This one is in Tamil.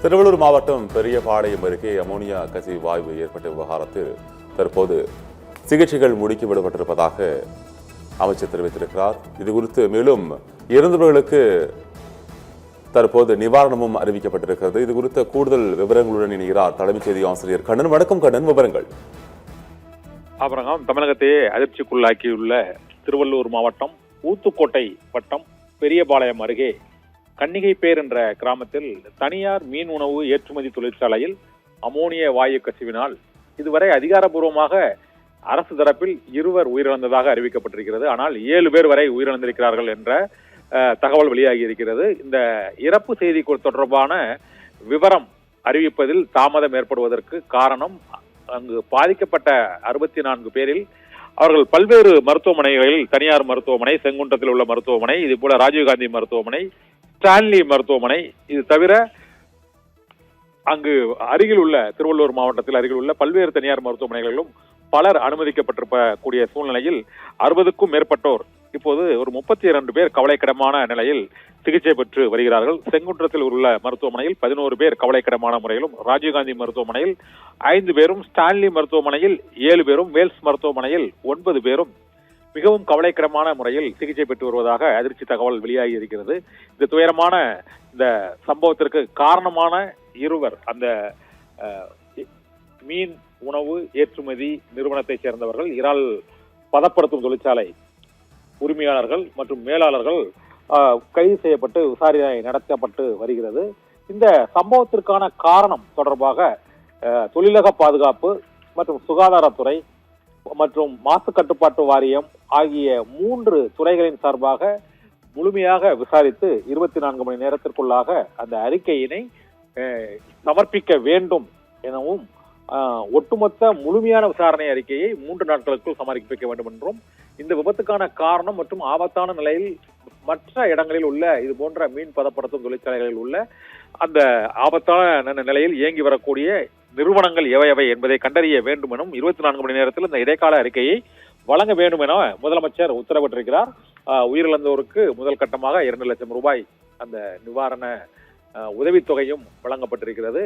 திருவள்ளூர் மாவட்டம் பெரியபாளையம் அருகே அமோனியா கசிவு வாயு ஏற்பட்ட விவகாரத்தில் தற்போது சிகிச்சைகள் முடுக்கிவிடப்பட்டிருப்பதாக அமைச்சர் தெரிவித்திருக்கிறார். இதுகுறித்து மேலும் இறந்தவர்களுக்கு தற்போது நிவாரணமும் அறிவிக்கப்பட்டிருக்கிறது. இது குறித்த கூடுதல் விவரங்களுடன் இணைகிறார் தலைமைச் செய்தி ஆசிரியர் கண்ணன். வணக்கம் கண்ணன், விவரங்கள். அப்புறம் தமிழகத்தையே அதிர்ச்சிக்குள்ளாக்கியுள்ள திருவள்ளூர் மாவட்டம் ஊத்துக்கோட்டை வட்டம் பெரியபாளையம் அருகே கன்னிகைப்பேர் என்ற கிராமத்தில் தனியார் மீன் உணவு ஏற்றுமதி தொழிற்சாலையில் அமோனிய வாயு கசிவினால் இதுவரை அதிகாரப்பூர்வமாக அரசு தரப்பில் 2 உயிரிழந்ததாக அறிவிக்கப்பட்டிருக்கிறது. ஆனால் 7 பேர் வரை உயிரிழந்திருக்கிறார்கள் என்ற தகவல் வெளியாகி இருக்கிறது. இந்த இறப்பு செய்தி தொடர்பான விவரம் அறிவிப்பதில் தாமதம் ஏற்படுவதற்கு காரணம், அங்கு பாதிக்கப்பட்ட 64 பேரில் அவர்கள் பல்வேறு மருத்துவமனைகளில், தனியார் மருத்துவமனை, செங்குன்றத்தில் உள்ள மருத்துவமனை, இது போல ராஜீவ்காந்தி மருத்துவமனை, ஸ்டான்லி மருத்துவமனை, இது தவிர அங்கு அருகில் உள்ள திருவள்ளூர் மாவட்டத்தில் அருகில் உள்ள பல்வேறு தனியார் மருத்துவமனைகளிலும் பலர் அனுமதிக்கப்பட்டிருக்கக்கூடிய சூழ்நிலையில் 60க்கும் மேற்பட்டோர் இப்போது ஒரு 32 பேர் கவலைக்கிடமான நிலையில் சிகிச்சை பெற்று வருகிறார்கள். செங்குன்றத்தில் உள்ள மருத்துவமனையில் 11 பேர் கவலைக்கிடமான முறையிலும், ராஜீவ்காந்தி மருத்துவமனையில் 5 பேரும், ஸ்டான்லி மருத்துவமனையில் 7 பேரும், வேல்ஸ் மருத்துவமனையில் 9 பேரும் மிகவும் கவலைக்கிடமான முறையில் சிகிச்சை பெற்று வருவதாக அதிர்ச்சி தகவல் வெளியாகி இருக்கிறது. இந்த துயரமான இந்த சம்பவத்திற்கு காரணமான 2 அந்த மீன் உணவு ஏற்றுமதி நிறுவனத்தை சேர்ந்தவர்கள், இறால் பதப்படுத்தும் தொழிற்சாலை உரிமையாளர்கள் மற்றும் மேலாளர்கள் கைது செய்யப்பட்டு விசாரணை நடத்தப்பட்டு வருகிறது. இந்த சம்பவத்திற்கான காரணம் தொடர்பாக தொழிலக பாதுகாப்பு மற்றும் சுகாதாரத்துறை மற்றும் மாசு கட்டுப்பாட்டு வாரியம் ஆகிய 3 துறைகளின் சார்பாக முழுமையாக விசாரித்து 24 மணி நேரத்திற்குள்ளாக அந்த அறிக்கையினை சமர்ப்பிக்க வேண்டும் எனவும், ஒட்டுமொத்த முழுமையான விசாரணை அறிக்கையை 3 நாட்களுக்குள் சமர்ப்பிக்க வேண்டும் என்றும், இந்த விபத்துக்கான காரணம் மற்றும் ஆபத்தான நிலையில் மற்ற இடங்களில் உள்ள இது போன்ற மீன் பதப்படுத்தும் தொழிற்சாலைகளில் உள்ள அந்த ஆபத்தான நிலையில் இயங்கி வரக்கூடிய நிறுவனங்கள் எவை என்பதை கண்டறிய வேண்டும் எனும் 24 மணி நேரத்தில் இந்த இடைக்கால அறிக்கையை வழங்க வேண்டும் என முதலமைச்சர் உத்தரவிட்டிருக்கிறார். உயிரிழந்தோருக்கு முதல் கட்டமாக 2 லட்சம் ரூபாய் அந்த நிவாரண உதவித்தொகையும் வழங்கப்பட்டிருக்கிறது.